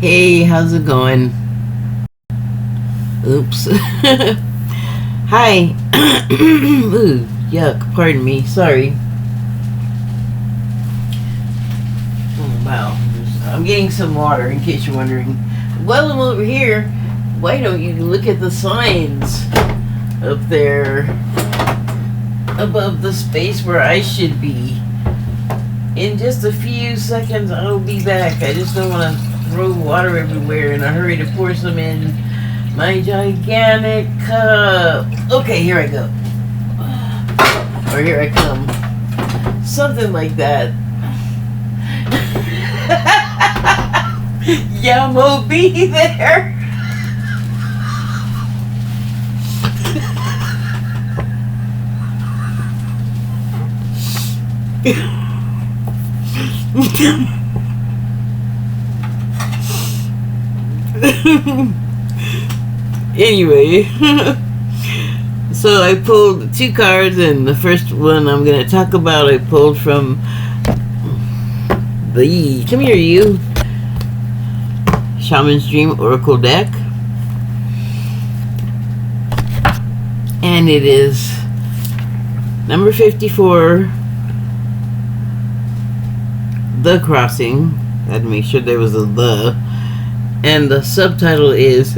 Hey, how's it going? Oops. Hi. Ooh, yuck. Pardon me. Sorry. Oh, wow. I'm getting some water in case you're wondering. While I'm over here, why don't you look at the signs up there above the space where I should be? In just a few seconds, I'll be back. I just don't want to throw water everywhere in a hurry to pour some in my gigantic cup. Okay, here I go. Or here I come. Something like that. Yamo be there. Anyway, so I pulled two cards, and the first one I'm going to talk about I pulled from the come here you Shaman's Dream Oracle deck, and it is number 54, The Crossing. I had to make sure there was a "the," and the subtitle is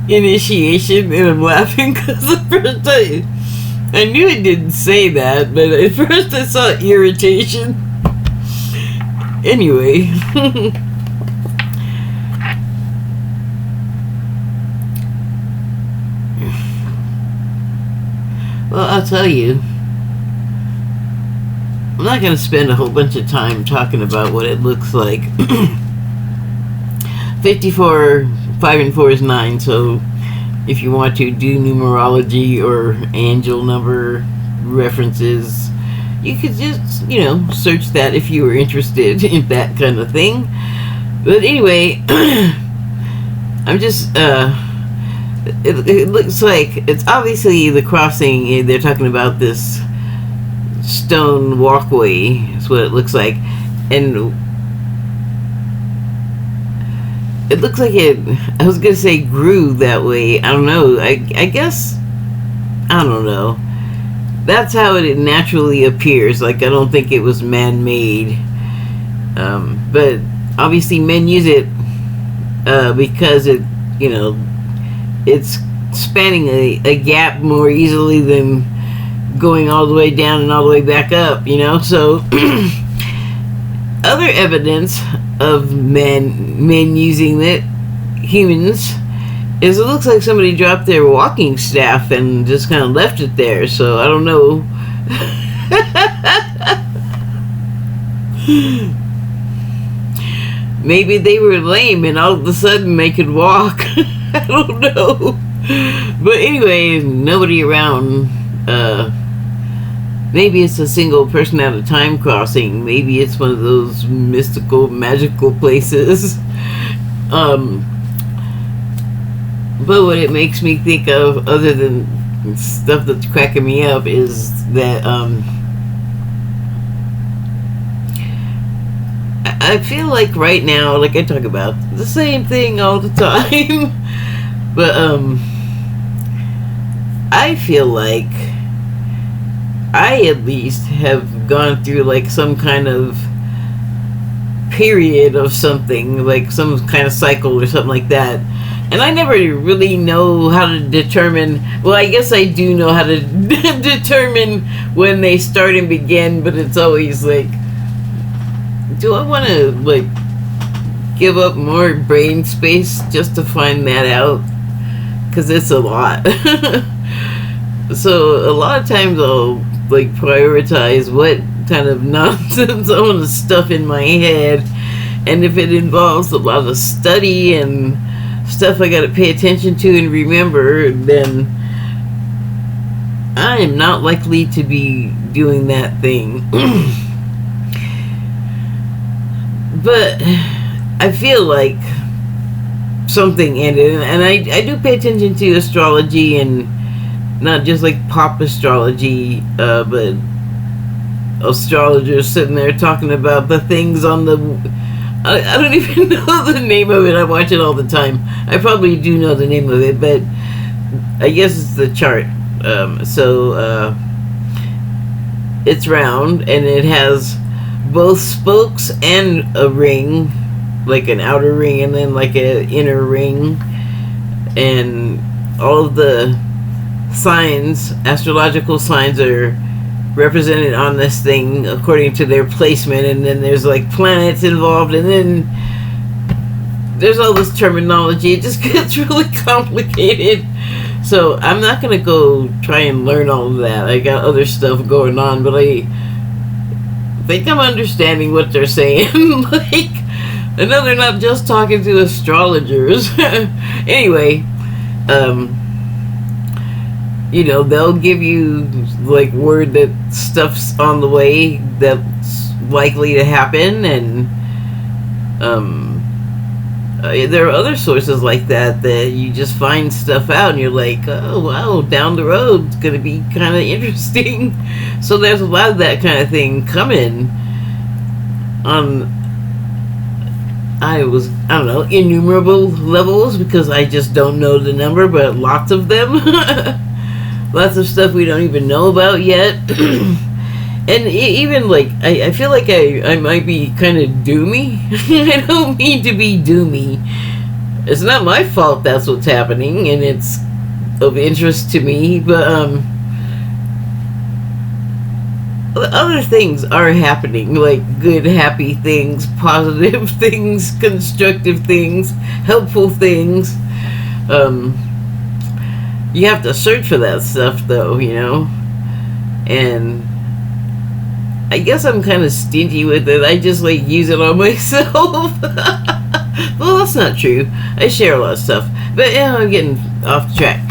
Initiation. And I'm laughing because the first time I knew it didn't say that, but at first I saw irritation. Anyway. Well, I'll tell you, I'm not going to spend a whole bunch of time talking about what it looks like. 54, 5 and 4 is 9, so if you want to do numerology or angel number references, you could just, search that if you were interested in that kind of thing. But anyway, I'm just, it looks like it's obviously the crossing. They're talking about this stone walkway is what it looks like, and it looks like I was gonna say grew that way. I don't know. I guess I don't know. That's how it naturally appears. Like, I don't think it was man-made, but obviously men use it because it's spanning a gap more easily than going all the way down and all the way back up, so other evidence of men using it, humans, is it looks like somebody dropped their walking staff and just kind of left it there. So I don't know. Maybe they were lame and all of a sudden they could walk. I don't know. But anyway, nobody around. Maybe it's a single person at a time crossing. Maybe it's one of those mystical, magical places. But what it makes me think of, other than stuff that's cracking me up, is that I feel like right now, like I talk about the same thing all the time, but I feel like I at least have gone through like some kind of period of something, like some kind of cycle or something like that. And I never really know how to determine, well, I guess I do know how to determine when they start and begin, but it's always like, do I want to like give up more brain space just to find that out? Because it's a lot. So a lot of times I'll like prioritize what kind of nonsense I want to stuff in my head, and if it involves a lot of study and stuff I got to pay attention to and remember, then I am not likely to be doing that thing. But I feel like something ended, and I do pay attention to astrology, and not just like pop astrology, but astrologers sitting there talking about the things on the. I don't even know the name of it. I watch it all the time. I probably do know the name of it, but I guess it's the chart. It's round and it has both spokes and a ring, like an outer ring and then like an inner ring, and all of the signs, astrological signs, are represented on this thing according to their placement, and then there's like planets involved, and then there's all this terminology. It just gets really complicated. So I'm not gonna go try and learn all of that. I got other stuff going on, but I think I'm understanding what they're saying. Like, I know they're not just talking to astrologers. Anyway, you know, they'll give you like word that stuff's on the way that's likely to happen, and there are other sources like that you just find stuff out and you're like, oh wow, down the road it's gonna be kind of interesting. So there's a lot of that kind of thing coming on, I don't know, innumerable levels, because I just don't know the number, but lots of them. Lots of stuff we don't even know about yet. And even like, I feel like I might be kind of doomy. I don't mean to be doomy. It's not my fault that's what's happening, and it's of interest to me, but other things are happening, like good, happy things, positive things, constructive things, helpful things. You have to search for that stuff, though, you know? And I guess I'm kind of stingy with it. I just, like, use it on myself. Well, that's not true. I share a lot of stuff. But, yeah, I'm getting off track.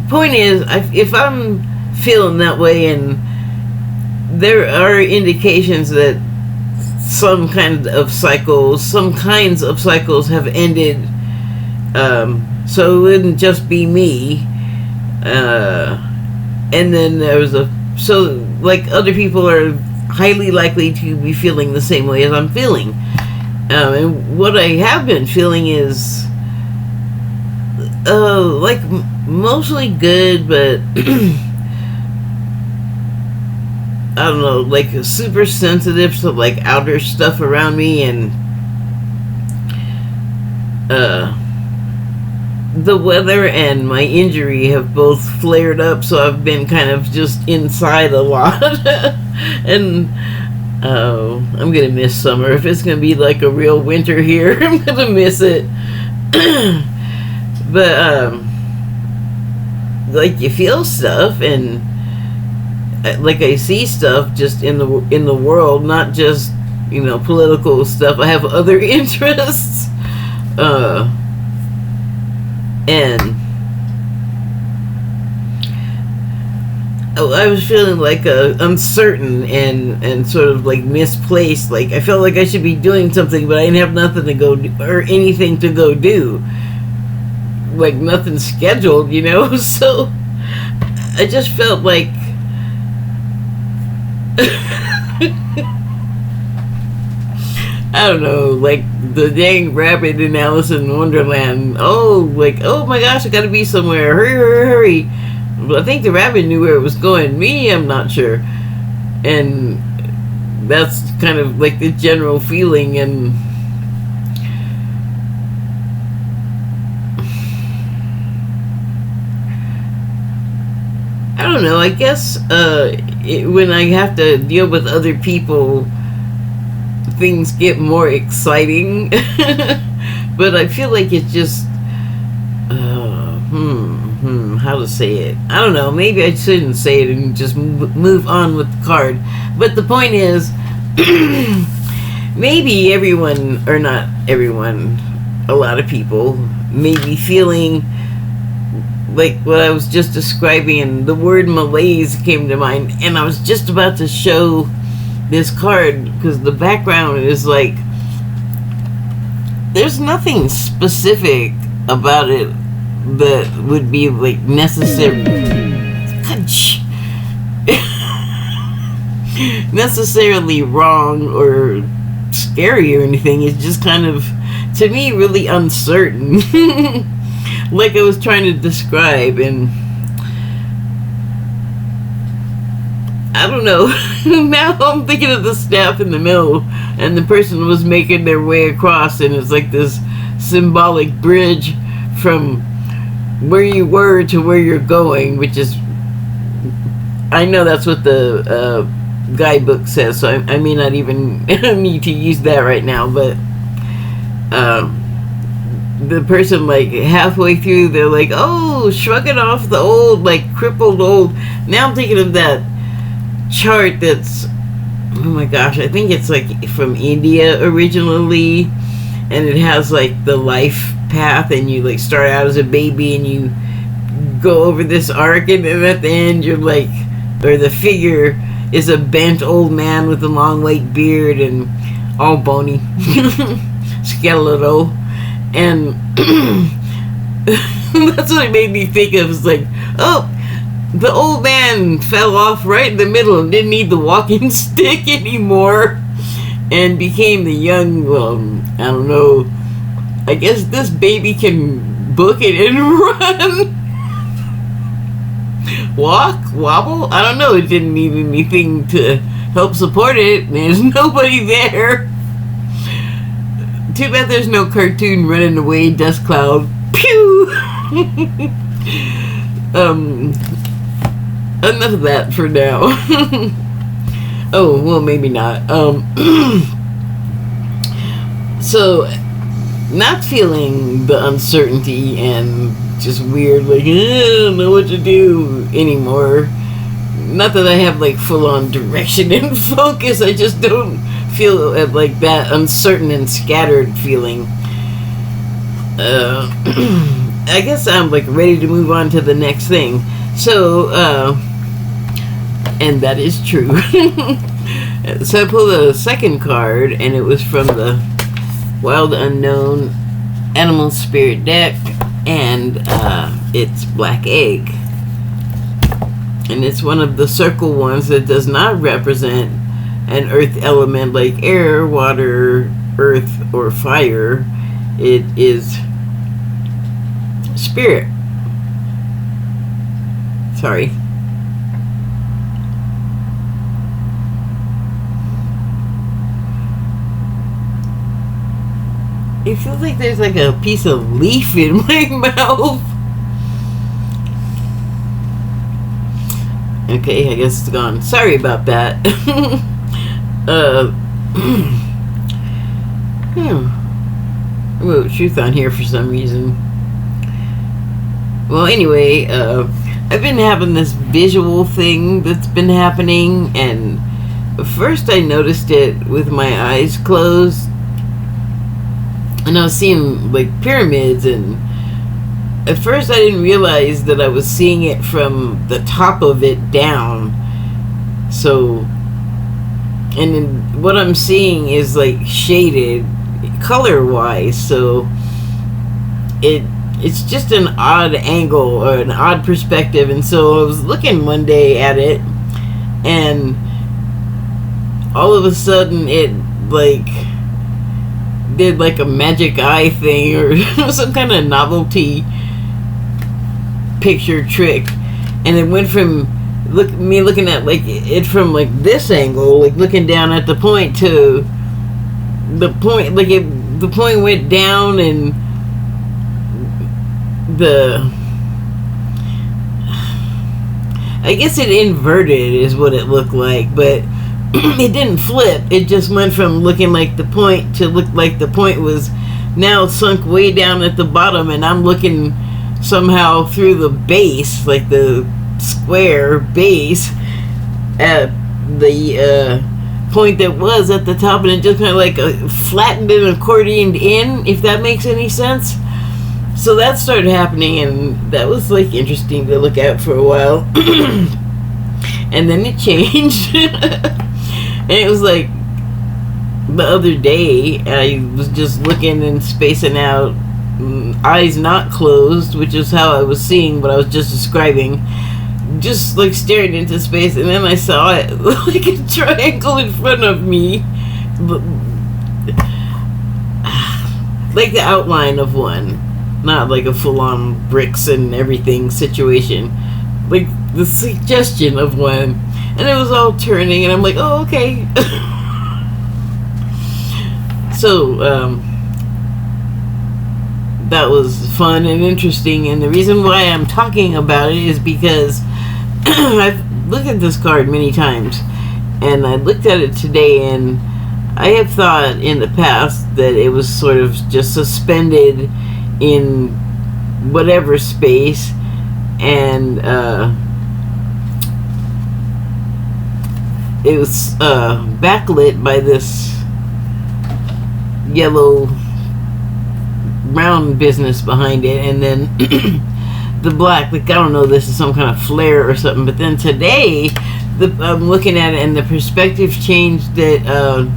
Point is, if I'm feeling that way, and there are indications that some kinds of cycles have ended, so it wouldn't just be me. And then there was so like other people are highly likely to be feeling the same way as I'm feeling. And what I have been feeling is like mostly good, but I don't know, like super sensitive to like outer stuff around me, and the weather and my injury have both flared up, so I've been kind of just inside a lot. And I'm gonna miss summer. If it's gonna be like a real winter here, I'm gonna miss it. But like, you feel stuff, and like I see stuff just in the world, not just, you know, political stuff. I have other interests. And I was feeling like uncertain and sort of like misplaced. Like I felt like I should be doing something, but I didn't have nothing to go do, or anything to go do. Like nothing scheduled, you know. So I just felt like I don't know, like the dang rabbit in Alice in Wonderland. Oh, like, oh my gosh, I gotta be somewhere. Hurry, hurry, hurry. But I think the rabbit knew where it was going. Me, I'm not sure. And that's kind of like the general feeling. And I don't know, I guess when I have to deal with other people, things get more exciting. But I feel like it's just how to say it, I don't know, maybe I shouldn't say it and just move on with the card. But the point is, maybe everyone, or not everyone, a lot of people may be feeling like what I was just describing, and the word malaise came to mind, and I was just about to show this card because the background is like, there's nothing specific about it that would be like necessary. necessarily wrong or scary or anything. It's just kind of, to me, really uncertain. Like I was trying to describe, and I don't know. Now I'm thinking of the staff in the middle, and the person was making their way across, and it's like this symbolic bridge from where you were to where you're going, which is, I know that's what the guidebook says, so I may not even need to use that right now, but the person, like, halfway through, they're like, oh, shrugging off the old, like, crippled old. Now I'm thinking of that chart that's, oh my gosh, I think it's like from India originally, and it has like the life path, and you like start out as a baby and you go over this arc, and then at the end you're like, or the figure is a bent old man with a long white beard and all bony skeletal, and that's what it made me think of. It's like, oh, the old man fell off right in the middle and didn't need the walking stick anymore, and became the young, I don't know, I guess this baby can book it and run. Walk, wobble, I don't know, it didn't need anything to help support it. There's nobody there. Too bad there's no cartoon running away dust cloud. Pew! Enough of that for now. Oh, well, maybe not. So, not feeling the uncertainty and just weird, like, I don't know what to do anymore. Not that I have, like, full-on direction and focus, I just don't feel like that uncertain and scattered feeling. I guess I'm, like, ready to move on to the next thing. So, and that is true. So I pulled a second card, and it was from the Wild Unknown Animal Spirit deck, and it's Black Egg. And it's one of the circle ones that does not represent an earth element like air, water, earth, or fire. It is spirit. Sorry. It feels like there's like a piece of leaf in my mouth. Okay, I guess it's gone. Sorry about that. I wrote truth on here for some reason. Well, anyway, I've been having this visual thing that's been happening, and first I noticed it with my eyes closed, and I was seeing like pyramids, and at first I didn't realize that I was seeing it from the top of it down. So, and then what I'm seeing is like shaded color wise, so it's just an odd angle or an odd perspective. And so I was looking one day at it, and all of a sudden it like did like a magic eye thing or some kind of novelty picture trick, and it went from me looking at like it from like this angle, like looking down at the point, to the point, like the point went down, and I guess it inverted is what it looked like, but it didn't flip. It just went from looking like the point to look like the point was now sunk way down at the bottom, and I'm looking somehow through the base, like the square base, at the point that was at the top, and it just kind of like flattened and accordioned in, if that makes any sense. So that started happening, and that was like interesting to look at for a while. And then it changed. And it was like the other day I was just looking and spacing out, eyes not closed, which is how I was seeing what I was just describing. just like staring into space, and then I saw it like a triangle in front of me, like the outline of one, not like a full-on bricks and everything situation, like the suggestion of one, and it was all turning, and I'm like, oh, okay. So that was fun and interesting, and the reason why I'm talking about it is because I've looked at this card many times, and I looked at it today, and I have thought in the past that it was sort of just suspended in whatever space, and it was backlit by this yellow brown business behind it, and then the black, like, I don't know, this is some kind of flare or something, but then today I'm looking at it, and the perspective changed. That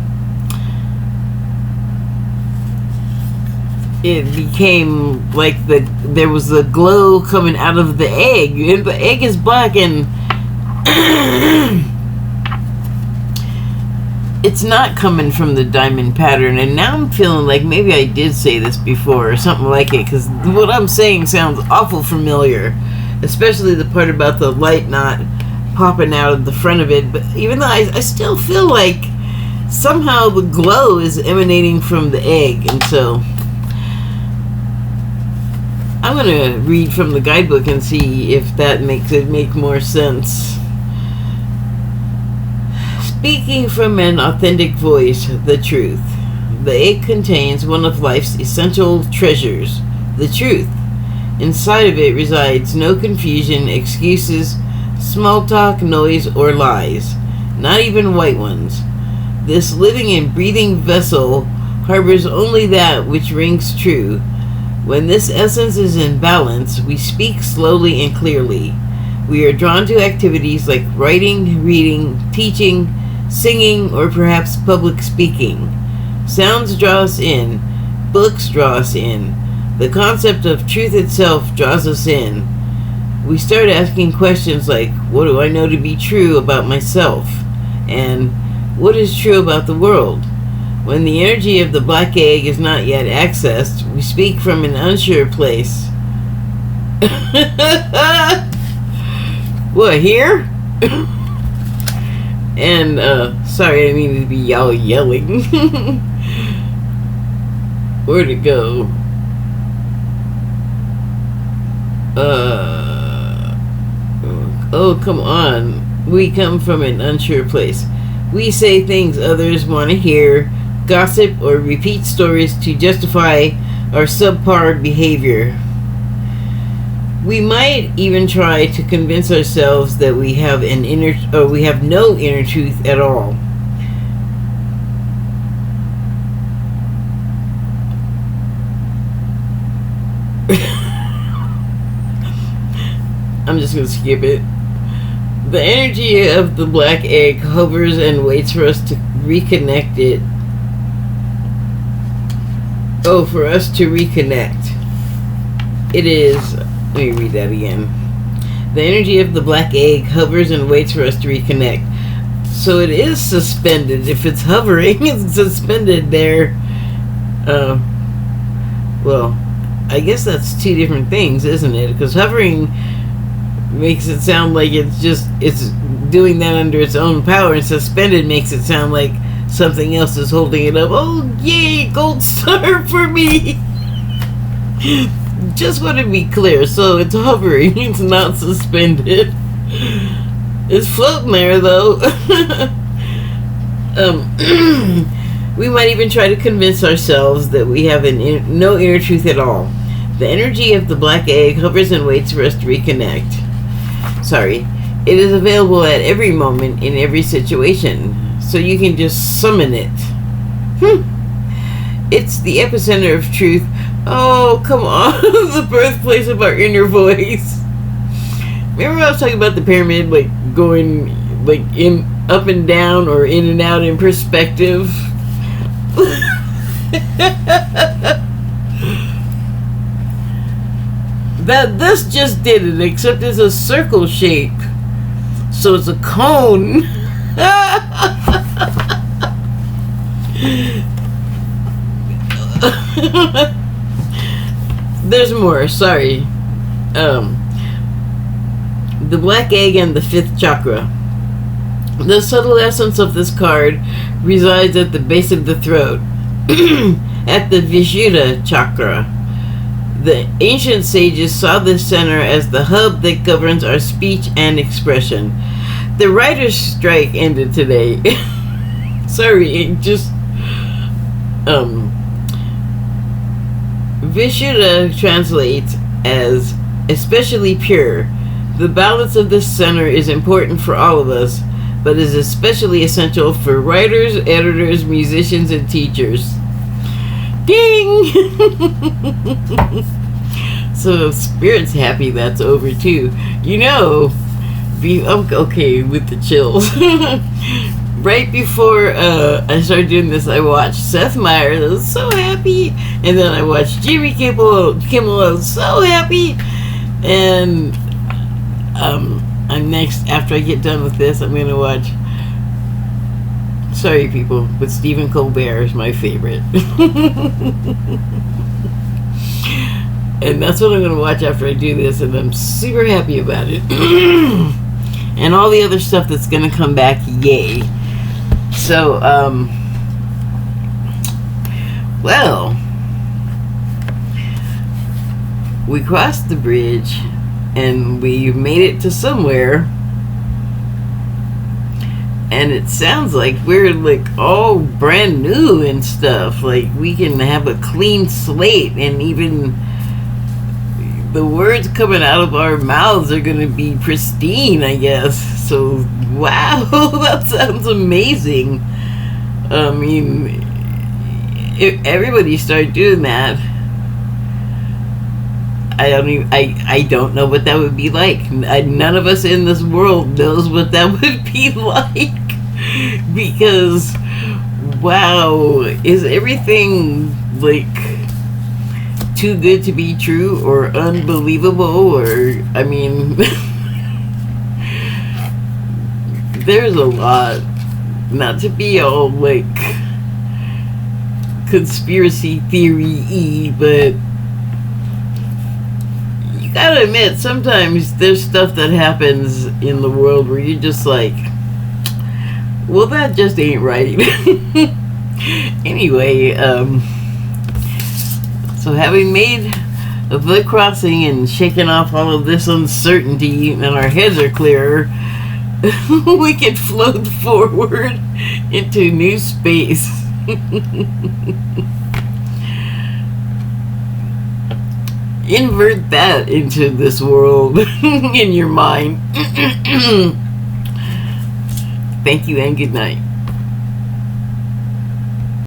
it became like there was a glow coming out of the egg, and the egg is black, and it's not coming from the diamond pattern. And now I'm feeling like maybe I did say this before or something like it, because what I'm saying sounds awful familiar, especially the part about the light not popping out of the front of it. But even though I still feel like somehow the glow is emanating from the egg, and so I'm going to read from the guidebook and see if that makes it make more sense. Speaking from an authentic voice, the truth. The egg contains one of life's essential treasures, the truth. Inside of it resides no confusion, excuses, small talk, noise, or lies, not even white ones. This living and breathing vessel harbors only that which rings true. When this essence is in balance, we speak slowly and clearly. We are drawn to activities like writing, reading, teaching, singing, or perhaps public speaking. Sounds draw us in. Books draw us in. The concept of truth itself draws us in. We start asking questions like, what do I know to be true about myself? And what is true about the world? When the energy of the black egg is not yet accessed, we speak from an unsure place. What, here? And, sorry, I didn't mean to be y'all yelling. Where'd it go? Oh, come on. We come from an unsure place. We say things others want to hear, gossip, or repeat stories to justify our subpar behavior. We might even try to convince ourselves that we have no inner truth at all. I'm just gonna skip it. The energy of the black egg hovers and waits for us to reconnect it. Oh, for us to reconnect. It is... Let me read that again. The energy of the black egg hovers and waits for us to reconnect. So it is suspended. If it's hovering, it's suspended there. Well, I guess that's two different things, isn't it? Because hovering makes it sound like it's doing that under its own power, and suspended makes it sound like something else is holding it up. Oh, yay, gold star for me! Just want to be clear, so it's hovering, it's not suspended. It's floating there, though. We might even try to convince ourselves that we have no inner truth at all. The energy of the black egg hovers and waits for us to reconnect. Sorry. It is available at every moment, in every situation, so you can just summon it. It's the epicenter of truth. Oh, come on. The birthplace of our inner voice. Remember I was talking about the pyramid, like, going, like, in up and down or in and out in perspective? This just did it, except it's a circle shape. So it's a cone. There's more, sorry. The black egg and the fifth chakra. The subtle essence of this card resides at the base of the throat, at the Vishuddha chakra. The ancient sages saw this center as the hub that governs our speech and expression. The writer's strike ended today. Sorry, it just... Vishuddha translates as especially pure. The balance of this center is important for all of us, but is especially essential for writers, editors, musicians, and teachers. Ding! So Spirit's happy that's over too. You know, I'm okay with the chills. Right before I started doing this, I watched Seth Meyers. I was so happy. And then I watched Jimmy Kimmel. I was so happy. And I'm next, after I get done with this, I'm going to watch, sorry people, but Stephen Colbert is my favorite. And that's what I'm going to watch after I do this, and I'm super happy about it. And all the other stuff that's going to come back, yay. So, well, we crossed the bridge and we made it to somewhere, and it sounds like we're like all brand new and stuff. Like we can have a clean slate, and even the words coming out of our mouths are going to be pristine, I guess. So, wow, that sounds amazing. I mean, if everybody started doing that, I don't know what that would be like. None of us in this world knows what that would be like. Because, wow, is everything like too good to be true or unbelievable? Or, I mean, there's a lot. Not to be all like conspiracy theory-y, but you gotta admit, sometimes there's stuff that happens in the world where you're just like, well, that just ain't right. Anyway, so having made the crossing and shaken off all of this uncertainty, and our heads are clearer, we can float forward into new space. Invert that into this world in your mind. Thank you and good night.